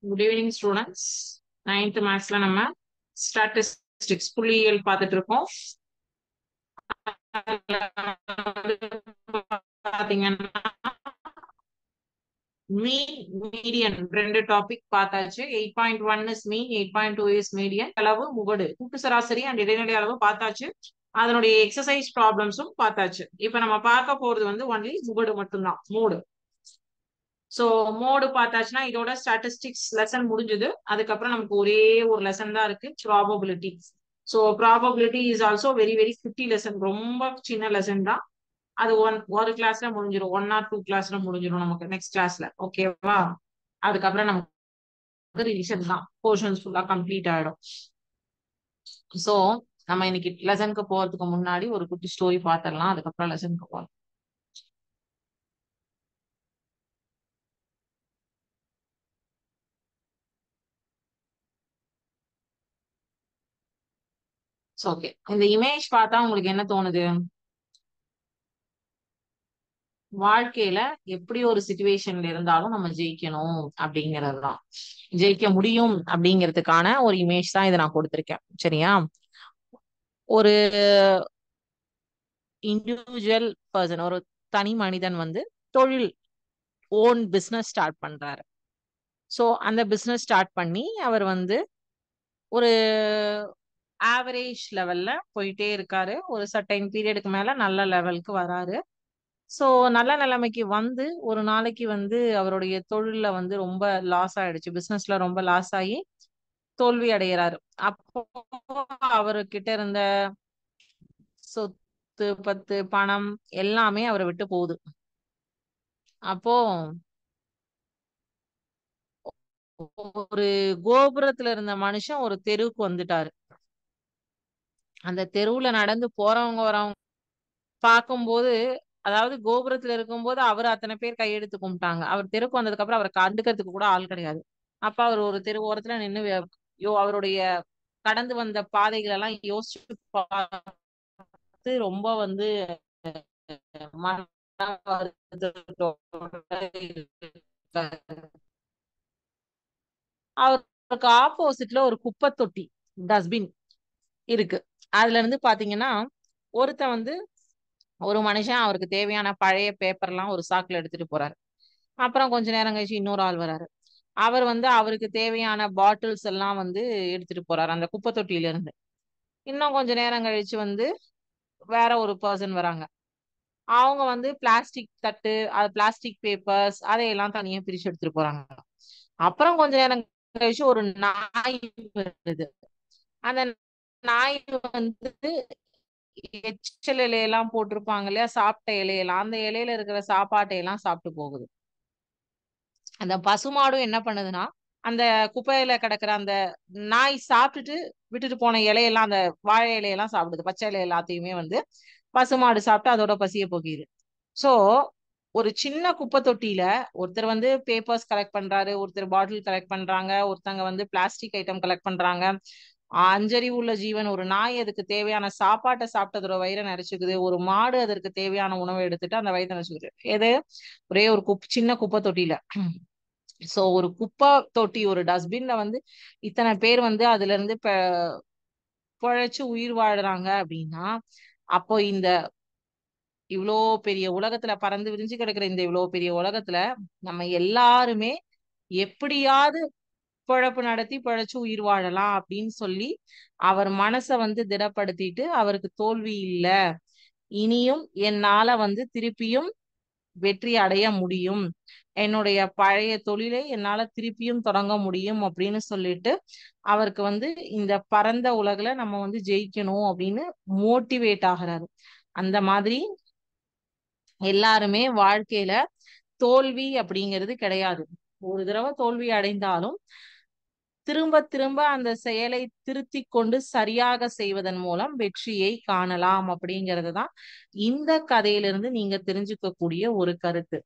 Good evening students. 9th மேத்ஸ்ல நம்ம statistics புள்ளியியல் பார்த்துட்டு இருக்கோம். பாத்தீங்கன்னா மீடியன் ரெண்டு டாபிக் பார்த்தாச்சு. 8.1 இஸ் மீன், 8.2 இஸ் மீடியன். அளவு முகடு கூட்டு சராசரி அண்ட் இடைநிலை அளவு பார்த்தாச்சு. அதனுடைய எக்ஸசைஸ் ப்ராப்ளம்ஸும் பார்த்தாச்சு. இப்ப நம்ம பார்க்க போறது வந்து ஒன்லி முகடு மட்டும்தான், மோடு. ஸோ மோடு பார்த்தாச்சுன்னா இதோட ஸ்டாட்டிஸ்டிக்ஸ் லெசன் முடிஞ்சது. அதுக்கப்புறம் நமக்கு ஒரே ஒரு லெசன் தான் இருக்கு, probability. So probability is also very very குட்டி லெசன், ரொம்ப சின்ன லெசன் தான். அது ஒரு கிளாஸ்ல முடிஞ்சிடும், 1 or 2 கிளாஸ்ல முடிஞ்சிடும் நமக்கு நெக்ஸ்ட் கிளாஸ்ல. ஓகேவா? அதுக்கப்புறம் நமக்கு ரிவிஷன் தான், போர்ஷன்ஸ் ஃபுல்லா கம்ப்ளீட் ஆயிடும். ஸோ நம்ம இன்னைக்கு லெசனுக்கு போறதுக்கு முன்னாடி ஒரு குட்டி ஸ்டோரி பார்த்துடலாம், அதுக்கப்புறம் லெசனுக்கு போகலாம். ஓகே, இந்த இமேஜ் பார்த்தா உங்களுக்கு என்ன தோணுது? வாழ்க்கையில எப்படி ஒரு சிச்சுவேஷன்ல இருந்தாலும் நம்ம ஜெயிக்கணும் அப்படிங்கிறது தான், ஜெயிக்க முடியும் அப்படிங்கிறதுக்கான ஒரு இமேஜ் தான் இதை நான் கொடுத்திருக்கேன். சரியா? ஒரு இண்டிவிஜுவல் பர்சன், ஒரு தனி மனிதன் வந்து தொழில், ஓன் பிசினஸ் ஸ்டார்ட் பண்றாரு. ஸோ அந்த பிசினஸ் ஸ்டார்ட் பண்ணி அவர் வந்து ஒரு ஆவரேஜ் லெவல்ல போயிட்டே இருக்காரு. ஒரு சர்டைன் பீரியடுக்கு மேல நல்ல லெவலுக்கு வராரு. ஸோ நல்ல நிலைமைக்கு வந்து ஒரு நாளைக்கு வந்து அவருடைய தொழில்ல வந்து ரொம்ப லாஸ் ஆயிடுச்சு, பிசினஸ்ல ரொம்ப லாஸ் ஆகி தோல்வி அடைகிறாரு. அப்போ அவர்கிட்ட இருந்த சொத்து பத்து பணம் எல்லாமே அவரை விட்டு போகுது. அப்போ ஒரு கோபுரத்துல இருந்த மனுஷன் ஒரு தெருவுக்கு வந்துட்டாரு. அந்த தெருவுல நடந்து போறவங்க வரவங்க பார்க்கும்போது, அதாவது கோபுரத்துல இருக்கும்போது அவர் அத்தனை பேர் கையெடுத்து கும்பிட்டாங்க. அவர் தெருக்கு வந்ததுக்கு அப்புறம் அவரை கண்டுக்கிறதுக்கு கூட ஆள் கிடையாது. அப்ப அவர் ஒரு தெரு ஓரத்துல நின்னு அவருடைய கடந்து வந்த பாதைகள் எல்லாம் யோசிச்சு பார்த்து ரொம்ப வந்து மன வருத்தத்தோட இருக்காரு. அவருக்கு ஆப்போசிட்ல ஒரு குப்பை தொட்டி, டஸ்ட்பின் இருக்கு. அதுல இருந்து பாத்தீங்கன்னா ஒருத்தன் வந்து, ஒரு மனுஷன் அவருக்கு தேவையான பழைய பேப்பர்லாம் ஒரு சாக்குல எடுத்துட்டு போறாரு. அப்புறம் கொஞ்ச நேரம் கழிச்சு இன்னொரு ஆள் வராரு. அவர் வந்து அவருக்கு தேவையான பாட்டில்ஸ் எல்லாம் வந்து எடுத்துட்டு போறாரு அந்த குப்பை தொட்டியில இருந்து. இன்னும் கொஞ்ச நேரம் கழிச்சு வந்து வேற ஒரு பர்சன் வராங்க. அவங்க வந்து பிளாஸ்டிக் தட்டு, அது பிளாஸ்டிக் பேப்பர்ஸ் அதையெல்லாம் தனியா பிரிச்சு எடுத்துட்டு போறாங்க. அப்புறம் கொஞ்ச நேரம் கழிச்சு ஒரு நாய் வருது. அந்த நாய் வந்து எச்சல் இலையெல்லாம் போட்டிருப்பாங்க இல்லையா, சாப்பிட்ட இலையெல்லாம், அந்த இலையில இருக்கிற சாப்பாட்டை எல்லாம் சாப்பிட்டு போகுது. அந்த பசுமாடும் என்ன பண்ணுதுன்னா, அந்த குப்பையில கிடக்குற அந்த நாய் சாப்பிட்டுட்டு விட்டுட்டு போன இலையெல்லாம், அந்த வாழை இலையெல்லாம் சாப்பிடுது. பச்சை இலை எல்லாத்தையுமே வந்து பசுமாடு சாப்பிட்டு அதோட பசியை போக்கிது. சோ ஒரு சின்ன குப்பை தொட்டியில ஒருத்தர் வந்து பேப்பர்ஸ் கலெக்ட் பண்றாரு, ஒருத்தர் பாட்டில் கலெக்ட் பண்றாங்க, ஒருத்தங்க வந்து பிளாஸ்டிக் ஐட்டம் கலெக்ட் பண்றாங்க. அஞ்சறிவு உள்ள ஜீவன் ஒரு நாய் அதுக்கு தேவையான சாப்பாட்டை சாப்பிட்டு அதோட வயிறை நிறைச்சுக்குது. ஒரு மாடு அதற்கு தேவையான உணவை எடுத்துட்டு அந்த வயிறை நிறைச்சுக்குது. எது? ஒரே ஒரு சின்ன குப்பை தொட்டியில. சோ ஒரு குப்பை தொட்டி, ஒரு டஸ்ட்பின்ல வந்து இத்தனை பேர் வந்து அதுல இருந்து பிழைச்சு உயிர் வாழ்றாங்க அப்படின்னா, அப்போ இந்த இவ்வளோ பெரிய உலகத்துல பறந்து விரிஞ்சு கிடக்குற இந்த இவ்வளோ பெரிய உலகத்துல நம்ம எல்லாருமே எப்படியாவது பொழப்பு நடத்தி பிழைச்சு உயிர் வாழலாம் அப்படின்னு சொல்லி அவர் மனசை வந்து திடப்படுத்திட்டு, அவருக்கு தோல்வி இல்ல, இனியும் என்னால வந்து திருப்பியும் வெற்றி அடைய முடியும், என்னுடைய பழைய தொழிலை என்னால திருப்பியும் தொடங்க முடியும் அப்படின்னு சொல்லிட்டு அவருக்கு வந்து இந்த பரந்த உலகுல நம்ம வந்து ஜெயிக்கணும் அப்படின்னு மோட்டிவேட் ஆகுறாரு. அந்த மாதிரி எல்லாருமே வாழ்க்கையில தோல்வி அப்படிங்கிறது கிடையாது. ஒரு தடவை தோல்வி அடைந்தாலும் திரும்ப திரும்ப அந்த செயலை திருத்தி கொண்டு சரியாக செய்வதன் மூலம் வெற்றியை காணலாம் அப்படிங்கிறது தான் இந்த கதையிலிருந்து நீங்க தெரிஞ்சுக்கக்கூடிய ஒரு கருத்து.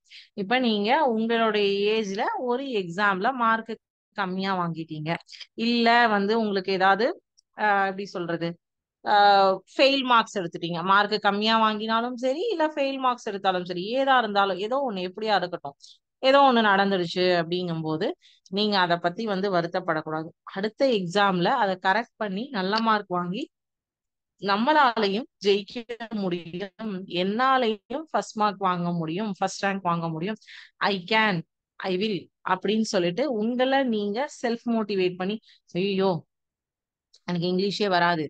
இப்ப நீங்க உங்களுடைய ஏஜ்ல ஒரு எக்ஸாம்ல மார்க் கம்மியா வாங்கிட்டீங்க, இல்ல வந்து உங்களுக்கு ஏதாவது எப்படி சொல்றது, ஃபெயில் மார்க்ஸ் எடுத்துட்டீங்க. மார்க் கம்மியா வாங்கினாலும் சரி, இல்ல ஃபெயில் மார்க்ஸ் எடுத்தாலும் சரி, ஏதா இருந்தாலும் ஏதோ ஒண்ணு எப்படியா இருக்கட்டும், ஏதோ ஒண்ணு நடந்துடுச்சு அப்படிங்கும்போது நீங்க அதை பத்தி வந்து வருத்தப்படக்கூடாது. அடுத்த எக்ஸாம்ல அதை கரெக்ட் பண்ணி நல்ல மார்க் வாங்கி நம்மளாலையும் ஜெயிக்க முடியும், என்னாலையும் ஃபர்ஸ்ட் மார்க் வாங்க முடியும், ஃபர்ஸ்ட் ரேங்க் வாங்க முடியும், ஐ கேன், ஐ வில் அப்படின்னு சொல்லிட்டு உங்களை நீங்க செல்ஃப் மோட்டிவேட் பண்ணி, ஐயோ எனக்கு இங்கிலீஷே வராது,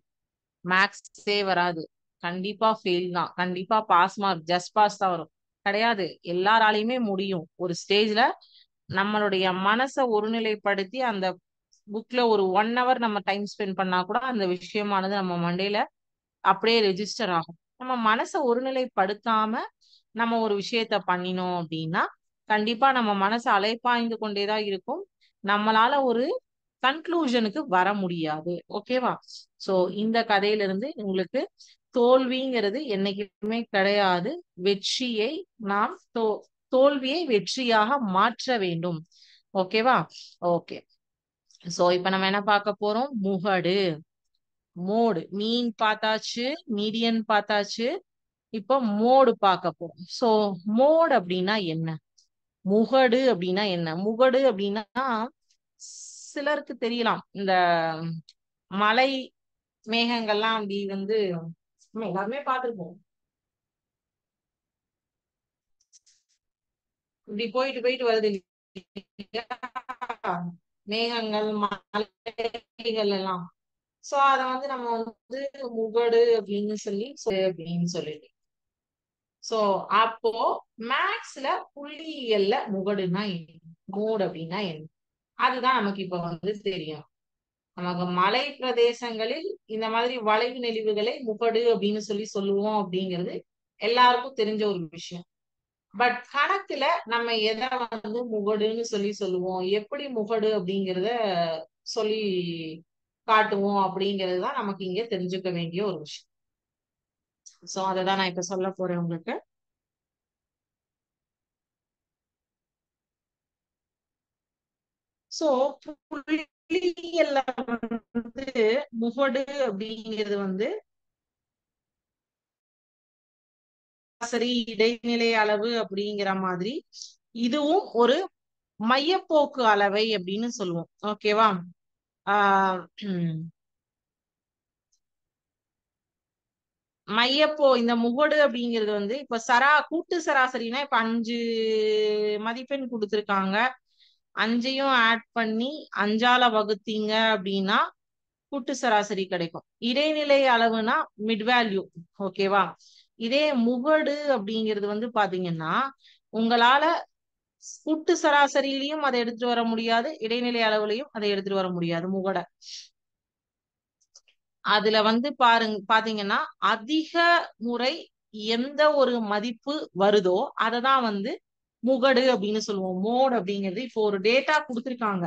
மேக்ஸே வராது, கண்டிப்பா ஃபெயில் தான், கண்டிப்பா பாஸ் மார்க் ஜஸ்ட் பாஸ் தான் வரும், கிடையாது, எல்லாராலையுமே முடியும். ஒரு ஸ்டேஜ்ல நம்மளுடைய மனசை ஒருநிலைப்படுத்தி அந்த புக்ல ஒரு 1 hour நம்ம டைம் ஸ்பெண்ட் பண்ணா கூட அந்த விஷயமானது நம்ம மண்டையில அப்படியே ரெஜிஸ்டர் ஆகும். நம்ம மனசை ஒருநிலைப்படுத்தாம நம்ம ஒரு விஷயத்த பண்ணினோம் அப்படின்னா கண்டிப்பா நம்ம மனசு அலைப்பாய்ந்து கொண்டேதான் இருக்கும். நம்மளால ஒரு கன்க்ளூஷனுக்கு வர முடியாது. ஓகேவா? சோ இந்த கதையில இருந்து உங்களுக்கு தோல்விங்கிறது என்னைக்குமே கிடையாது. வெற்றியை நாம் தோல்வியை வெற்றியாக மாற்ற வேண்டும். ஓகேவா? ஓகே. சோ இப்ப நம்ம என்ன பார்க்க போறோம்? முகடு, மோடு, மீன் பார்த்தாச்சு, மீடியன் பார்த்தாச்சு. இப்போ மோடு பார்க்க போறோம். சோ மோடு அப்படின்னா என்ன? முகடு அப்படின்னா என்ன? முகடு அப்படின்னா சிலருக்கு தெரியலாம். இந்த மலை மேகங்கள்லாம் அப்படி வந்து நம்ம எல்லாருமே பார்த்திருப்போம். இப்படி போயிட்டு போயிட்டு வருது இல்லையா? மேகங்கள், மலைகள் எல்லாம். சோ அத வந்து நம்ம வந்து முகடு அப்படின்னு சொல்லி அப்படின்னு சொல்லிட்டு. சோ அப்போ மேக்ஸ்ல புள்ளியியல்ல முகடுனா என்ன, மோடு அப்படின்னா என்ன, அதுதான் நமக்கு இப்ப வந்து தெரியும். நமக்கு மலை பிரதேசங்களில் இந்த மாதிரி வளைவு நெளிவுகளை முகடு அப்படின்னு சொல்லி சொல்லுவோம் அப்படிங்கிறது எல்லாருக்கும் தெரிஞ்ச ஒரு விஷயம். பட் கணக்குல நம்ம எதை வந்து முகடுன்னு சொல்லி சொல்லுவோம், எப்படி முகடு அப்படிங்கிறத சொல்லி காட்டுவோம் அப்படிங்கிறது தான் நமக்கு இங்க தெரிஞ்சுக்க வேண்டிய ஒரு விஷயம். சோ அததான் நான் இப்ப சொல்ல போறேன் உங்களுக்கு. சோ புள்ளியியல்ல வந்து முகடு அப்படிங்கிறது வந்து சரி இடைநிலை அளவு அப்படிங்கிற மாதிரி இதுவும் ஒரு மையப்போக்கு அளவை அப்படின்னு சொல்லுவோம். ஓகேவா? ஆஹ் உம் மையப்போ இந்த முகடு அப்படிங்கிறது வந்து இப்ப கூட்டு சராசரினா இப்ப 5 மதிப்பெண் கொடுத்திருக்காங்க, 5ஐயும் ஆட் பண்ணி 5ஆல வகுத்தீங்க அப்படின்னா கூட்டு சராசரி கிடைக்கும். இடைநிலை அளவுனா மிட் வேல்யூ. ஓகேவா? இதே முகடு அப்படிங்கிறது வந்து பாத்தீங்கன்னா உங்களால கூட்டு சராசரியிலையும் அதை எடுத்துட்டு வர முடியாது, இடைநிலை அளவுலையும் அதை எடுத்துட்டு வர முடியாது முகட. அதுல வந்து பாத்தீங்கன்னா அதிக முறை எந்த ஒரு மதிப்பு வருதோ அததான் வந்து முகடு அப்படின்னு சொல்லுவோம். மோட் அப்படிங்கிறது இப்போ ஒரு டேட்டா கொடுத்திருக்காங்க,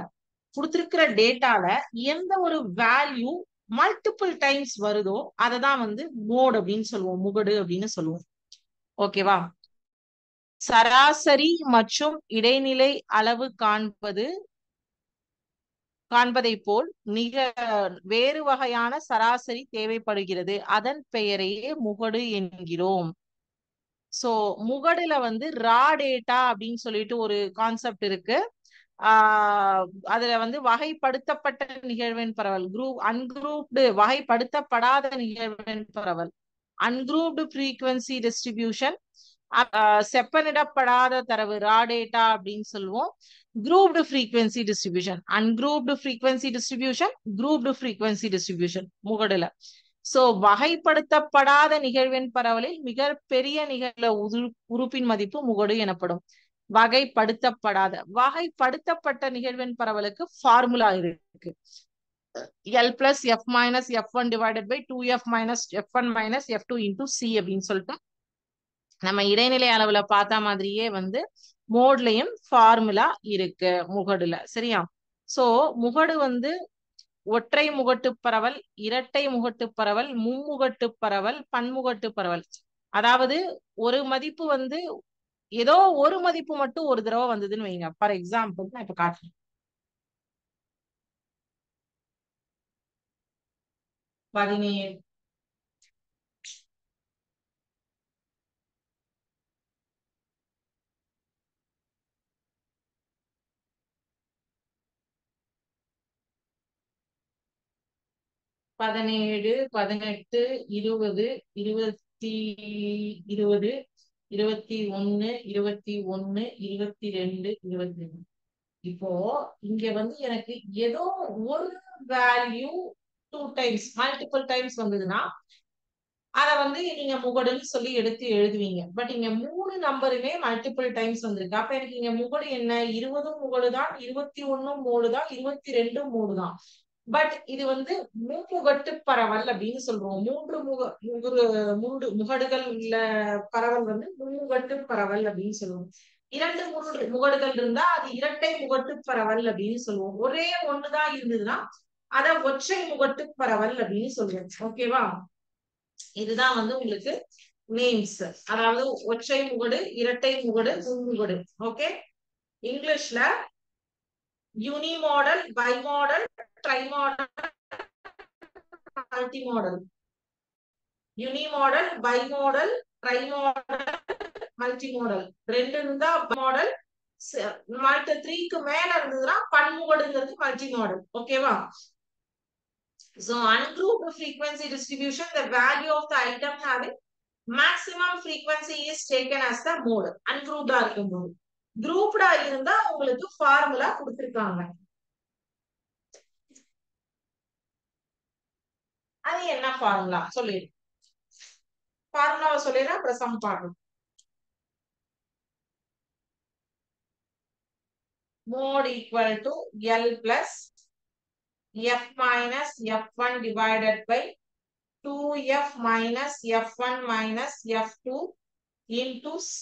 கொடுத்திருக்கிற டேட்டால எந்த ஒரு வேல்யூ மல்டிபிள் டைம்ஸ் வருதோ அததான் வந்து மோட் அப்படின்னு சொல்லுவோம், முகடு அப்படின்னு சொல்லுவோம். ஓகேவா? சராசரி மற்றும் இடைநிலை அளவு காண்பதை போல் வேறு வகையான சராசரி தேவைப்படுகிறது, அதன் பெயரையே முகடு என்கிறோம். சோ முகடுல வந்து ரா டேட்டா அப்படின்னு சொல்லிட்டு ஒரு கான்செப்ட் இருக்கு. ஆஹ் அதுல வந்து வகைப்படுத்தப்பட்ட நிகழ்வெண் பரவல், அன்குரூப்டு வகைப்படுத்தப்படாத நிகழ்வெண் பரவல், அன்குரூப்டு ஃப்ரீக்வன்சி டிஸ்ட்ரிபியூஷன், செப்பனிடப்படாத தரவு ரா டேட்டா அப்படின்னு சொல்லுவோம். Grouped frequency distribution, ungrouped frequency distribution, grouped frequency distribution முகடுல. சோ வகைப்படுத்தப்படாத நிகழ்வெண் பரவலில் மிக பெரிய நிகழ்வுல உறுப்பின் மதிப்பு முகடு எனப்படும். வகைப்படுத்தப்பட்ட நிகழ்வெண் பரவலுக்கு ஃபார்முலா இருக்கு. L plus F minus F1 divided by 2F minus F1 minus F2 into C அப்படின்னு சொல்லிட்டு நம்ம இடைநிலை அளவுல பார்த்த மாதிரியே வந்து மோட்லயும் ஃபார்முலா இருக்கு முகடுல. சரியா? சோ முகடு வந்து ஒற்றை முகட்டு பரவல், இரட்டை முகட்டு பரவல், மும்முகட்டு பரவல், பன்முகட்டு பரவல். அதாவது ஒரு மதிப்பு வந்து ஏதோ ஒரு மதிப்பு மட்டும் ஒரு தடவை வந்ததுன்னு வைங்க. ஃபார் எக்ஸாம்பிள் நான் இப்ப காட்டுறேன். 17, 17, 18, 20, 20, 20, 21, 21, 22, 22. இப்போ இங்க வந்து எனக்கு ஏதோ ஒரு value two times multiple times வந்ததுன்னா அத வந்து நீங்க முகடுன்னு சொல்லி எடுத்து எழுதுவீங்க. பட் இங்க 3 நம்பருமே மல்டிபிள் டைம்ஸ் வந்திருக்கு. அப்ப எனக்கு இங்க முகடு என்ன? 20ம் முகடு தான், 21ம் முகடு தான், 22ம் முகடு தான். பட் இது வந்து மும்முகட்டு பரவல் அப்படின்னு சொல்றோம். மூன்று முகடுகள் உள்ள பரவல் வந்து மும்முகட்டு பரவல் அப்படின்னு சொல்லுவோம். 2 முகடுகள் இருந்தா அது இரட்டை முகட்டு பரவல் அப்படின்னு சொல்லுவோம். ஒரே ஒண்ணுதான் இருந்ததுன்னா அத ஒற்றை முகட்டு பரவல் அப்படின்னு சொல்லுவோம். ஓகேவா? இதுதான் வந்து உங்களுக்கு நேம்ஸ். அதாவது ஒற்றை முகடு, இரட்டை முகடு, மும்முகடு. ஓகே. இங்கிலீஷ்ல unimodal, bimodal, trimodal, multimodal. Unimodal, bimodal, trimodal, multimodal. ரெண்டு இருந்தா மாடல், மல்டி 3க்கு மேல இருந்ததுன்னா பன்முகடுங்கிறது மல்டி மாடல். ஓகேவா? So ungrouped frequency distribution, the value of the item having maximum frequency is taken as the mode. Ungrouped இருக்கும்போது. grouped இருந்தா உங்களுக்கு ஃபார்முலா கொடுத்திருக்காங்க. அது என்ன ஃபார்முலா சொல்லிடு. ஃபார்முலாவை சொல்லிடுறேன், அப்புறம் சம் பார்க்கணும். mode equal to L plus F minus F1 divided by 2F minus F1 minus F2 into C.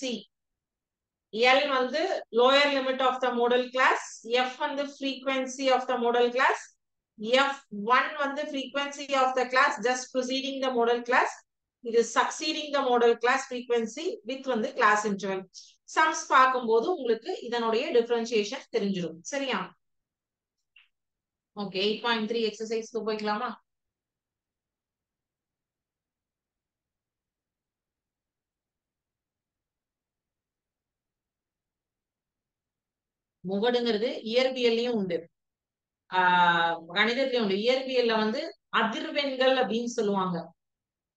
L வந்து lower limit of the modal class, F வந்து frequency of the modal class, F1 வந்து frequency of the class just preceding the modal class, இது succeeding the modal class frequency with வந்து class interval. Sums பார்க்கும்போது உங்களுக்கு இதனுடைய differentiation தெரிஞ்சிடும். சரியா? Okay, 8.3 exercise போய்க்கலாமா? முகடுங்கிறது இயற்பியல்லையும் உண்டு, கணிதத்திலயும் உண்டு. இயற்பியல்ல வந்து அதிர்வெண்கள் அப்படின்னு சொல்லுவாங்க.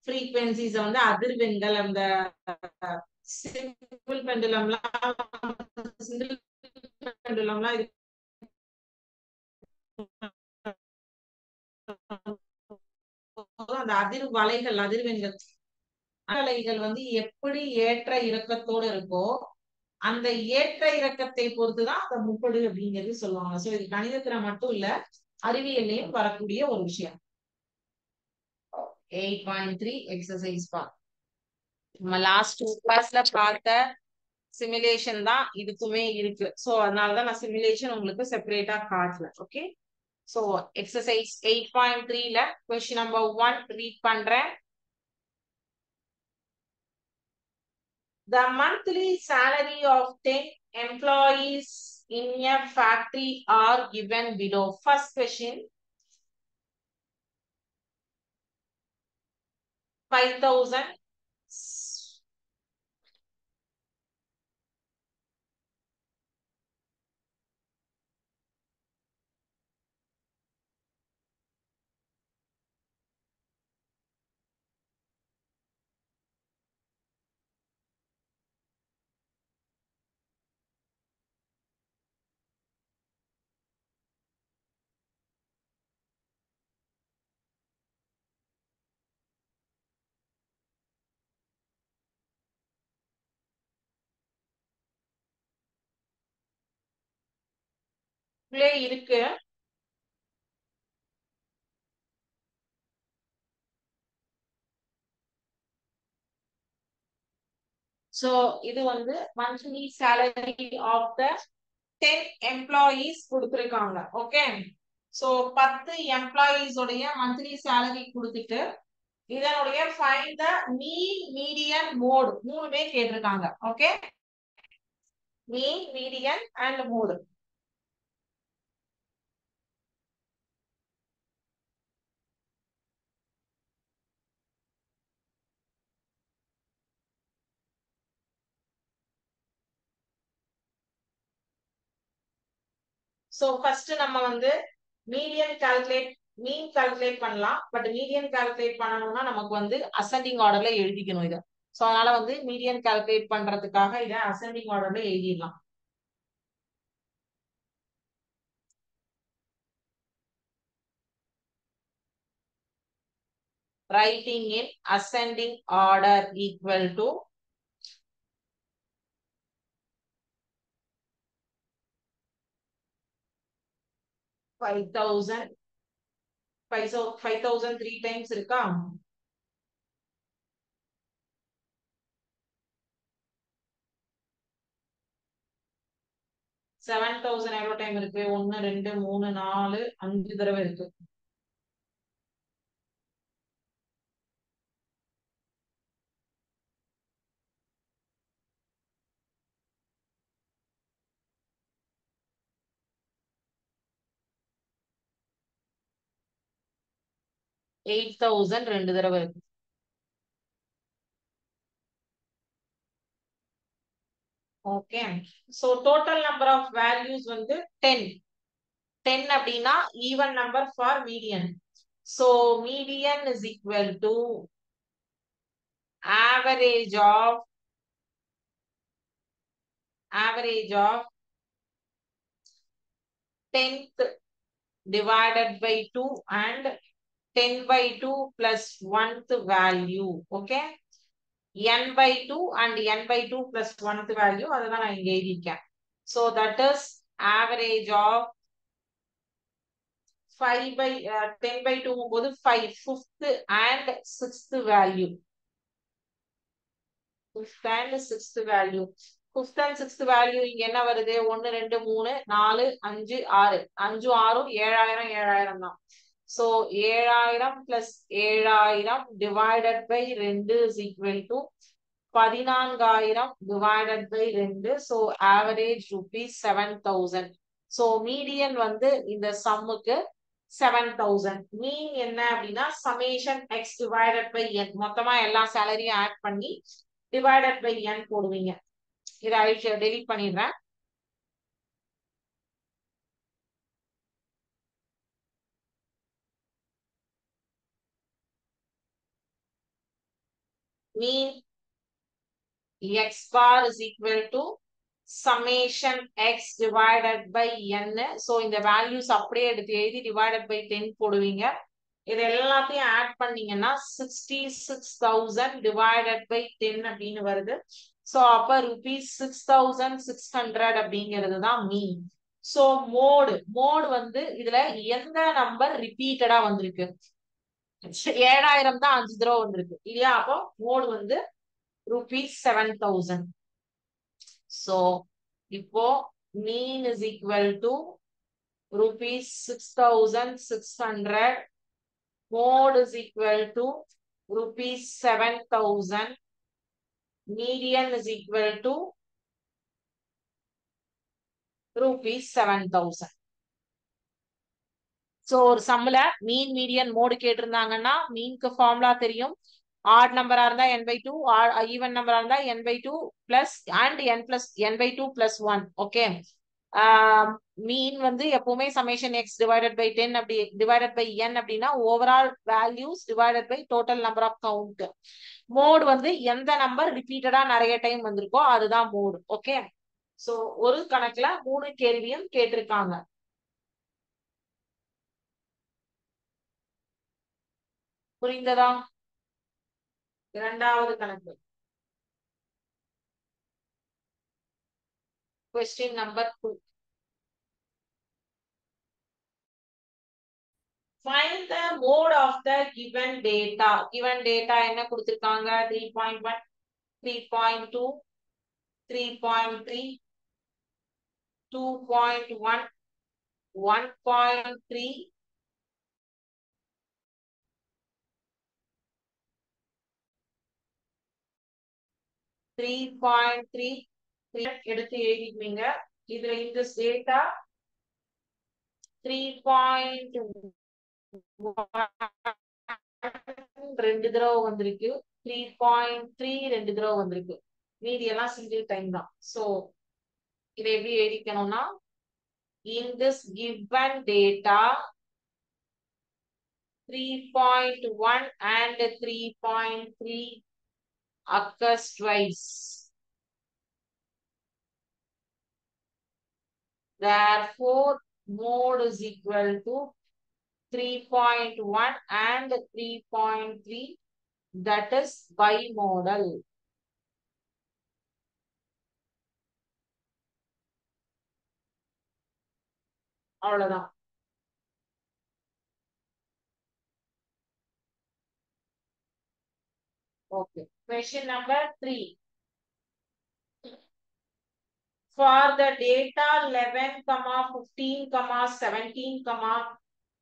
frequencies வந்து அதிர்வெண்கள். அந்த சிம்பிள் பெண்டுலம்லாம் சிங்கிள் பெண்டுலம்லாம் அந்த அதிர்வெண்கள் அலைகள் வந்து எப்படி ஏற்ற இறக்கத்தோடு இருக்கோ அந்த ஏற்ற இறக்கத்தை பொறுத்துதான் அந்த முகடு அப்படிங்கிறது சொல்லுவாங்க. சோ இது கணிதத்துல மட்டும் இல்ல, அறிவியல்லையும் வரக்கூடிய ஒரு விஷயம். 8.3 எக்ஸசைஸ் பார்ட். நம்ம லாஸ்ட் கிளாஸ்ல பார்த்த சிமுலேஷன் தான் இதுக்குமே இருக்கு. சோ அதனாலதான் நான் சிமுலேஷன் உங்களுக்கு செப்பரேட்டா காட்டல. ஓகே. சோ எக்ஸசைஸ் 8.3ல கொஸ்டின் நம்பர் 1 ரீட் பண்றேன். The monthly salary of 10 employees in a factory are given below. First question, 5,000. Play இருக்கு. So இது வந்து monthly salary of the 10 employees கொடுத்திருக்காங்க. ஓகே. சோ 10 employees உடைய monthly salary கொடுத்துட்டு இதனுடைய find the mean, median, mode மூணுமே கேட்டிருக்காங்க. Okay. mean, median and mode. So first நம்ம வந்து மீடியன் கால்குலேட் மீன் கால்குலேட் பண்ணலாம். பட் மீடியன் கால்குலேட் பண்ணணும்னா நமக்கு வந்து அசெண்டிங் ஆர்டர்ல எழுதிக்கணும் இத. சோ அதனால வந்து மீடியன் கால்குலேட் பண்றதுக்காக இத அசெண்டிங் ஆர்டர்ல எழுதிடலாம். Writing in ascending order equal to 5000 5000 3 times இருக்கா? 7000 எவ்வளவு டைம் இருக்கு? 1 2 3 4 5 தடவை இருக்கு. 8000 2 தடவை இருக்கு. Okay. So total number of values வந்து 10. 10 அப்படின்னா even number for median. So median is equal to average of 10th divided by 2 and 10 by 2 plus 1th value. Okay. n by 2 and n by 2 plus 1th value அதுதான் நான் இங்க எழுதியிருக்கேன். So that is average of 5 by 10 by 2 போது 5 fifth and sixth value. Fifth and sixth value. Fifth and sixth value இங்க என்ன வருது? 1 2 3 4 5 6 5 6 7000 7000 தான். So 7000 plus 7000 divided by 2 is equal to 14000 divided by 2. So average rupees 7000. So median வந்து இந்த சம்முக்கு 7000. மீன் என்ன அப்படின்னா summation x divided by n. மொத்தமா எல்லா சேலரியும் ஆட் பண்ணி divided by n போடுவீங்க. இதை அழிச்சு டெலீட் பண்ணிடுறேன். மீன் x bar is equal to summation x divided by n. So இந்த வேல்யூஸ் அப்படியே எடுத்து எழுதி divided by 10 போடுவீங்க. இது எல்லாத்தையும் ஆட் பண்ணீங்கன்னா 66000 divided by 10 அப்படின்னு வருது. சோ அப்ப rupees 6600 அப்படிங்கிறது தான் மீன். சோ மோட் வந்து இதுல எந்த நம்பர் ரிப்பீட்டடா வந்திருக்கு? 7000 தான் 5 தடவை வந்திருக்கு இல்லையா? அப்போ மோட் வந்து rupees 7000. So இப்போ mean is equal to rupees 6600. Mode is equal to rupees 7000. Median is equal to rupees 7000. So ஒரு சம்ல மீன் மீடியன் மோடு கேட்டிருந்தாங்கன்னா மீனுக்கு ஃபார்முலா தெரியும். ஆட் நம்பரா இருந்தா n by 2, ஈவன் நம்பரா இருந்தா n by 2 plus and n by 2 plus 1. Okay. Mean வந்து எப்பவுமே summation x divided by 10 அப்படி divided by n அப்படின்னா overall values divided by total number of count. Mode வந்து எந்த நம்பர் ரிப்பீட்டடா நிறைய டைம் வந்திருக்கோ அதுதான் மோட். ஓகே. சோ ஒரு கணக்குல 3 கேள்வியும் கேட்டிருக்காங்க. புரிந்ததா? இரண்டாவது கணக்கு. Question number 2. Find the mode of the given data. Given data என்ன கொடுத்திருக்காங்க? 3.1, 3.2, 3.3, 2.1, 1.3, 3.3 எடுத்து எழுதிக்குவீங்க. இதுல இந்த டேட்டா 3.1 2 தடவை வந்திருக்கு. 3.3 2 தடவை வந்திருக்கு. மீதி எல்லாம் சிங்கிள் டைம் தான். சோ இதை எப்படி எழுதிக்கணும்னா in this given data 3.1 and 3.3 occurs twice. Therefore, mode is equal to 3.1 and 3.3, that is bimodal. அவ்வளவுதான். Okay. Question number 3. For the data 11, 15, 17,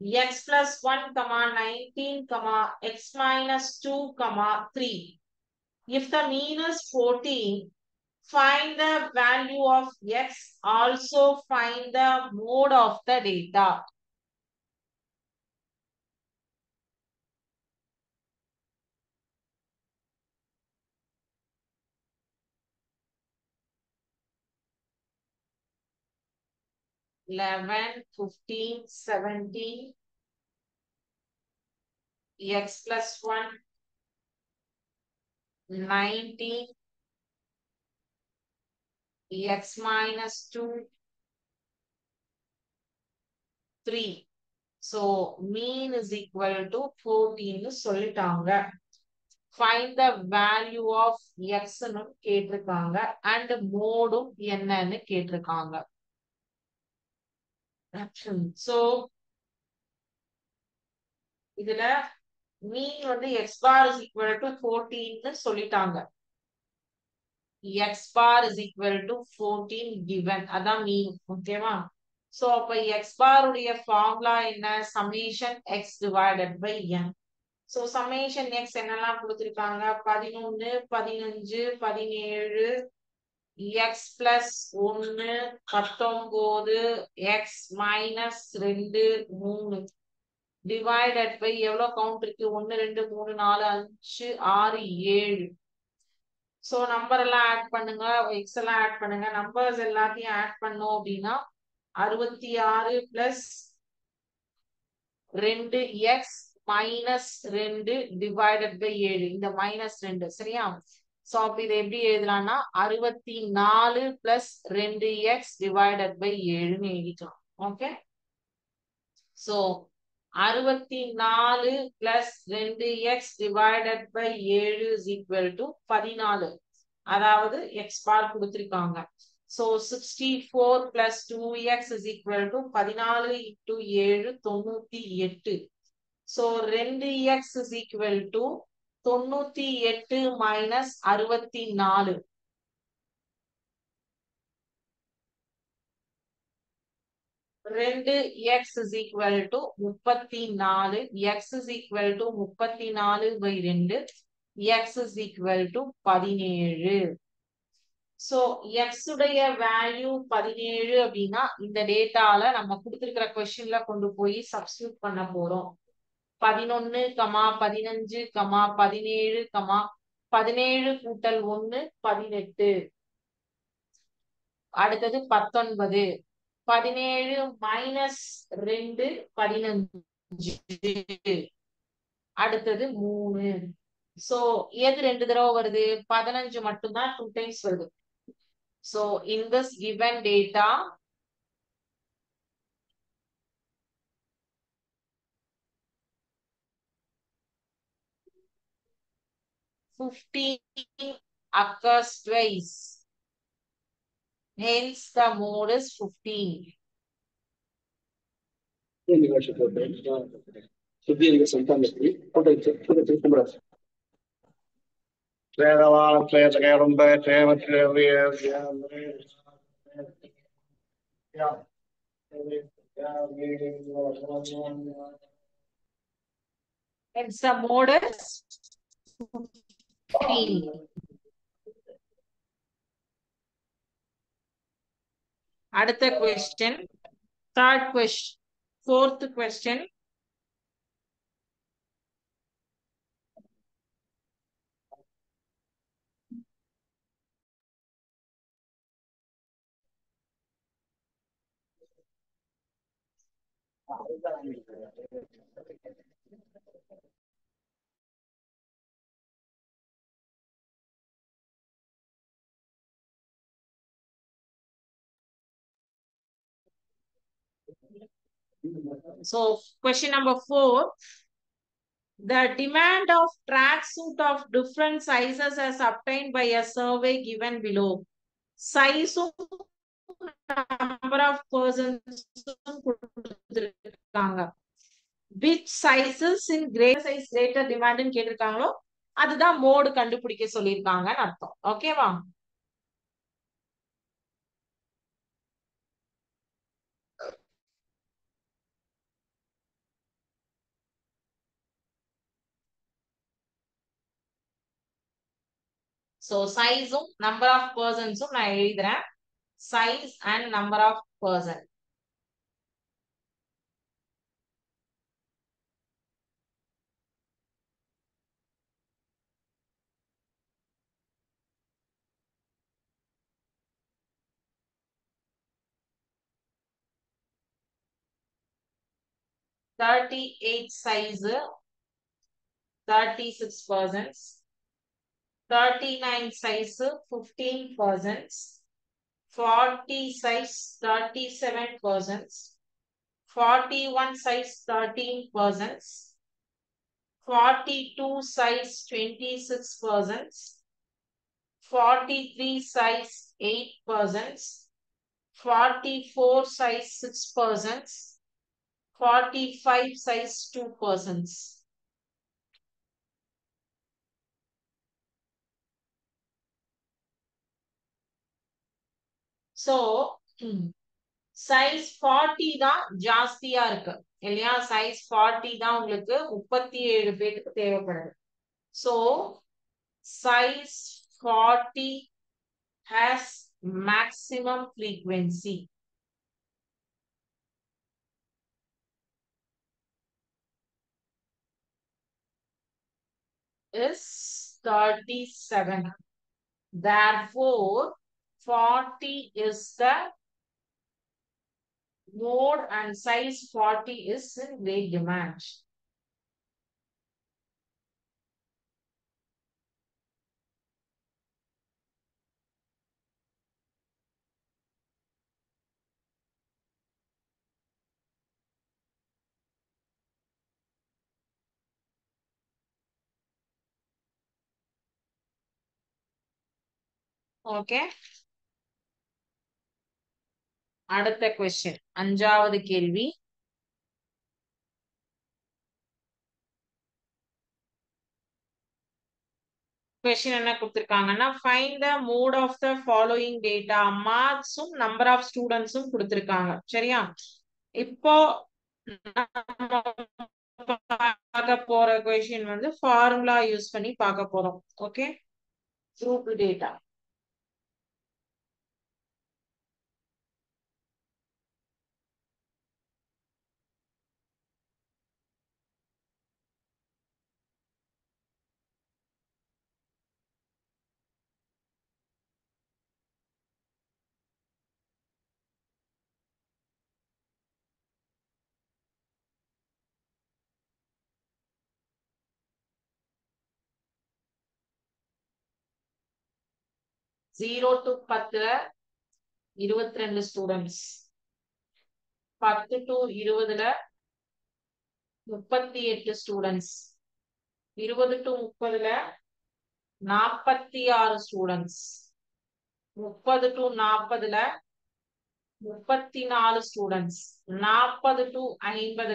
x plus 1, 19, x minus 2, 3. If the mean is 14, find the value of x. Also find the mode of the data. Eleven, 15, 17, x plus 1, 19, x minus 2, 3. So mean is equal to 14 சொல்லிட்டாங்க. Find the value of x னு கேட்டிருக்காங்க and மோடும் என்னன்னு கேட்டிருக்காங்க. So இதுல mean வந்து x bar is equal to 14 னு சொல்லிட்டாங்க. x bar is equal to 14 given. அதான் mean. ஓகேவா? So அப்ப x bar உடைய ஃபார்முலா என்ன? summation x divided by n. So summation x என்னெல்லாம் கொடுத்திருக்காங்க? 11, 15, 17, x plus 1, 19, x minus 2, 3 divided by எவ்வளவு கவுண்ட் இருக்கு? 1, 2, 3, 4, 5, 6, 7. So நம்பர் எல்லாம் ஆட் பண்ணுங்க, எக்ஸ் எல்லாம் ஆட் பண்ணுங்க. நம்பர்ஸ் எல்லாத்தையும் ஆட் பண்ணோம் அப்படின்னா 66 plus 2 x minus 2 divided by 7. இந்த மைனஸ் 2 சரியா? சோ அப்ப இதை எப்படி எழுதலாம்னா 64 பிளஸ் 2 எக்ஸ் டிவைடட் பை 7ன்னு எழுதிக்கலாம். Okay, so 64 plus 2 x divided by 7 is equal to 14. அதாவது எக்ஸ் பார் கொடுத்திருக்காங்க. So 64 plus 2x is equal to 14 into 7 98. So 2x is equal to 98 minus 64. ரெண்டு x is equal to 34. x is equal to 34 by 2. x is equal to 17. So x உடைய value 17 அப்படின்னா இந்த டேட்டால நம்ம கொடுத்திருக்கிற கொஸ்டின்ல கொண்டு போய் சப்ஸ்டிட்யூட் பண்ண போறோம். 11, 15, 17, 17 கூட்டல் 1 18. அடுத்தது 19, 17 மைனஸ் 2 15. அடுத்தது 3. சோ எது 2 தடவை வருது? 15 மட்டும்தான் 2 டைம்ஸ் வருது. So in this given data, occurs twice. Hence the mode is 15. Hence the mode is 15. அடுத்த question, third question, fourth question. So question number 4. The demand of tracksuit of different sizes as obtained by a survey given below. Size number of persons கொடுத்திருக்காங்க. Which sizes in greater size greater demand கேட்டிருக்காங்களோ அதுதான் mode கண்டுபிடிக்க சொல்லியிருக்காங்கன்னு அர்த்தம். ஓகேவா? So size-உம் number of persons-உம் நான் எழுதுறேன். Size and number of person. $38 size, 36 persons. 39 size, 15 persons. 40 size, 37 persons. 41 size, 13 persons. 42 size, 26 persons. 43 size, 8 persons. 44 size, 6 persons. 45 size, 2 persons. So, size 40 தான் ஜாஸ்தியா இருக்கு இல்லையா? size 40 தான் உங்களுக்கு 37 பேருக்கு தேவைப்படுது. So, size 40 has maximum frequency. Is 37. Therefore, 40 is the mode and size 40 is in great demand. Okay. அடுத்த question. அஞ்சாவது கேள்வி. Question என்ன கொடுத்திருக்காங்கன்னா find the mode of the following data. Marks-உம் number of students-உம் கொடுத்திருக்காங்க. சரியா? இப்போ பார்க்க போற question வந்து formula யூஸ் பண்ணி பார்க்க போறோம். Okay? Group data. Zero to 10 22 students. 10 to 20 38 students. 20 to 30 46 students. 30 to 40 34 students. 40 to 50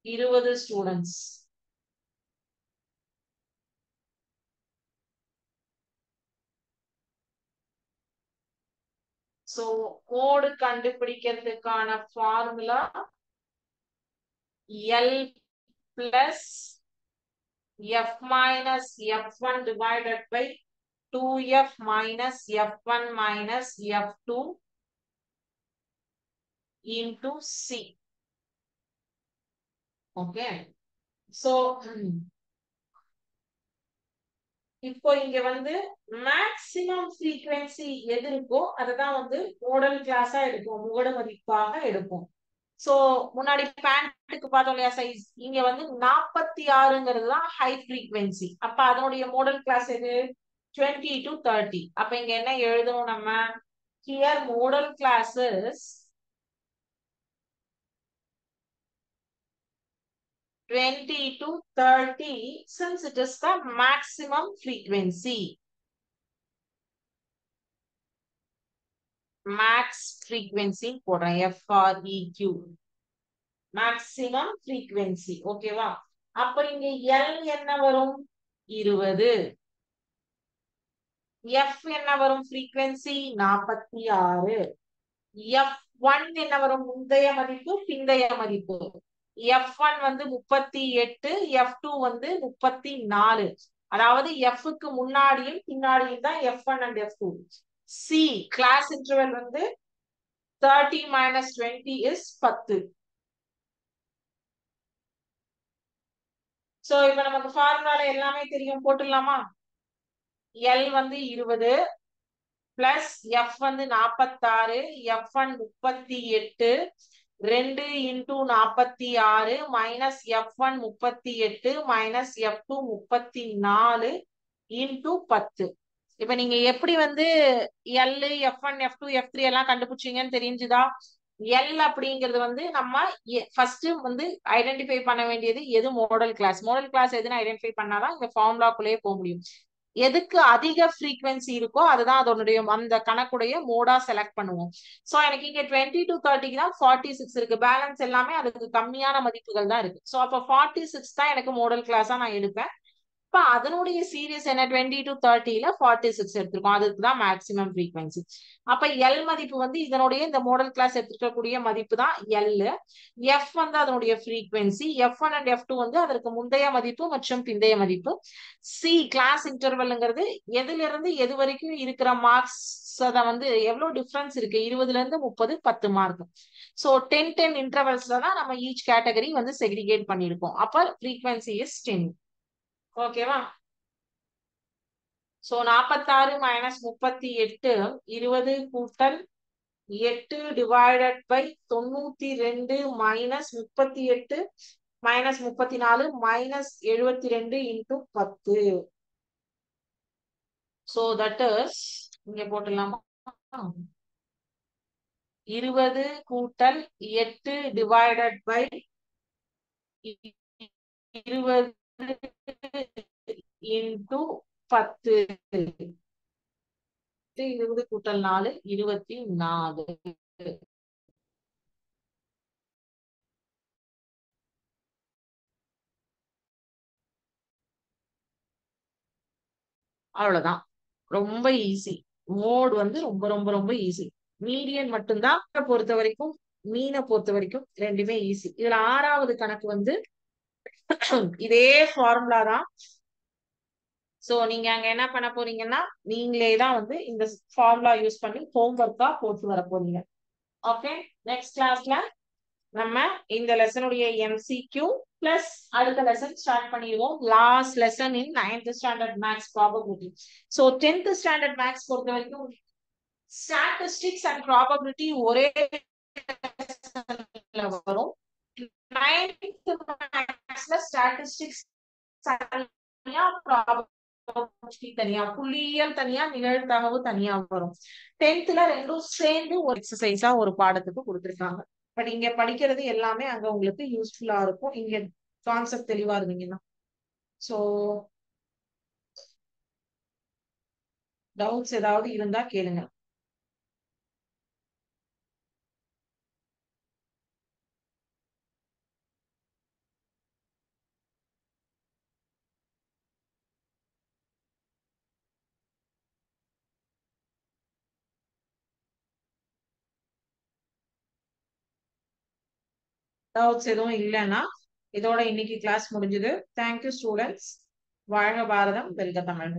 20 students. So, mode கண்டுபிடிக்கிறதுக்கான formula L plus F minus F1 divided by 2F minus F1 minus F2 into C. Okay. So, இப்போ இங்க வந்து maximum frequency எது இருக்கோ அததான் வந்து model கிளாஸா எடுப்போம், முகடு மதிப்பாக எடுப்போம். சோ முன்னாடி பேண்ட்டுக்கு பார்த்தோம் இல்லையா சைஸ், இங்க வந்து 46ங்கிறது தான் ஹை ஃப்ரீக்வன்சி. அப்ப அதனுடைய மாடல் கிளாஸ் எது? 20 to 30. அப்ப இங்க என்ன எழுதணும் நம்ம? Here model classes 20 to 30, since it is the maximum frequency. Max frequency போடுறேன். FREQ. Maximum frequency. ஓகேவா? அப்ப இங்க L என்ன வரும்? 20. F என்ன வரும்? frequency 46. F1 என்ன வரும்? முந்தைய மதிப்பு, பிந்தைய மதிப்பு. F1 வந்து 38, F2 வந்து 34. அதாவது F க்கு முன்னாடியும் பின்னாடியும் தான் F1 and F2. C class interval வந்து 30 minus 20 is 10. சோ இப்ப நமக்கு ஃபார்முலால எல்லாமே தெரியும், போட்டுடலாமா? L வந்து 20 பிளஸ் F வந்து 46, F1 38, 2 into 46 minus F1 38 minus F2 34 into 10. இப்ப நீங்க எப்படி வந்து L, F1, F2, F3 எல்லாம் கண்டுபிடிச்சீங்கன்னு தெரிஞ்சுதா? L அப்படிங்கிறது வந்து நம்ம ஃபர்ஸ்ட் வந்து ஐடென்டிஃபை பண்ண வேண்டியது எது மாடல் கிளாஸ். மாடல் கிளாஸ் எதுன்னு ஐடென்டிஃபை பண்ணாதான் இந்த ஃபார்முலாக்குள்ளேயே போக முடியும். எதுக்கு அதிக ஃப்ரீக்வன்சி இருக்கோ அதுதான் அதனுடைய அந்த கணக்குடைய மோடா செலக்ட் பண்ணுவோம். சோ எனக்கு இங்க 20 to 30 தான் 46 இருக்கு. பேலன்ஸ் எல்லாமே அதுக்கு கம்மியான மதிப்புகள் தான் இருக்கு. சோ அப்ப 46 தான் எனக்கு மாடல் கிளாஸா நான் எடுப்பேன். இப்ப அதனுடைய சீரியஸ் என்ன? 20 to 30ல 46 எடுத்திருக்கோம். அதுக்கு தான் மேக்ஸிமம் ஃப்ரீக்வன்சி. அப்ப L மதிப்பு வந்து இதனுடைய இந்த மாடல் கிளாஸ் எடுத்துக்கக்கூடிய மதிப்பு தான் L. F வந்து அதனுடைய ஃப்ரீக்வன்சி. F1 and F2 வந்து அதற்கு முந்தைய மதிப்பு மற்றும் பிந்தைய மதிப்பு. C கிளாஸ் இன்டர்வல்ங்கிறது எதுல இருந்து எது வரைக்கும் இருக்கிற மார்க்ஸ், அத வந்து எவ்வளவு டிஃபரன்ஸ் இருக்கு, 20ல இருந்து 30, 10 மார்க். சோ 10 இன்டர்வல்ஸ்ல தான் நம்ம ஈச் கேட்டகரி வந்து செக்ரிகேட் பண்ணிருக்கோம். அப்ப ஃப்ரீக்வன்சி இஸ் 10. ஓகேவா? சோ 46 மைனஸ் 38, 20 கூட்டல் 8 divided by 92 minus 38 minus 34 minus 72 into 10. So that is இங்க போட்டுடலாமா? 20 கூட்டல் 8 டிவைடட் பை 20 இன்டூ 10. 20 கூட்டல் 4 24. அவ்வளவுதான். ரொம்ப ஈஸி. மோட் வந்து ரொம்ப ரொம்ப ரொம்ப ஈஸி. மீடியன் மட்டும்தான் பொறுத்த வரைக்கும், மீனை பொறுத்த வரைக்கும் ரெண்டுமே ஈஸி. இதுல 6வது கணக்கு வந்து இதே ஃபார்முலா தான். சோ நீங்க அங்க என்ன பண்ண போறீங்கன்னா, நீங்களே தான் வந்து இந்த ஃபார்முலா யூஸ் பண்ணி ஹோம்ஒர்க்கா போட்டு வர போறீங்க. ஓகே, நெக்ஸ்ட் கிளாஸ்ல நம்ம இந்த லெசனுடைய MCQ பிளஸ் அடுத்த லெசன் ஸ்டார்ட் பண்ணிடுவோம். Last lesson in 9th standard maths probability. So 10th standard maths பொறுத்த வரைக்கும் ஸ்டாட்டிஸ்டிக்ஸ் அண்ட் ப்ராபபிலிட்டி ஒரே வரும். 9th மேக்ஸ்ல ஸ்டாட்டிஸ்டிக்ஸ் தனியா, ப்ராபபிலிட்டி தனியா, புள்ளியியல் தனியா, நிகழ்தகவு தனியா வரும். 10thல ரெண்டும் சேர்ந்து ஒரு எக்ஸசைஸா ஒரு பாடத்துக்கு கொடுத்திருக்காங்க. பட் இங்க படிக்கிறது எல்லாமே அங்க உங்களுக்கு யூஸ்ஃபுல்லா இருக்கும். இங்க கான்செப்ட் தெளிவா இருந்தீங்கன்னா. சோ டவுட்ஸ் ஏதாவது இருந்தா கேளுங்க. டவுட்ஸ் எதுவும் இல்லைன்னா இதோட இன்னைக்கு கிளாஸ் முடிஞ்சது. Thank you students. வாழ்க பாரதம், வெல்க தமிழ்.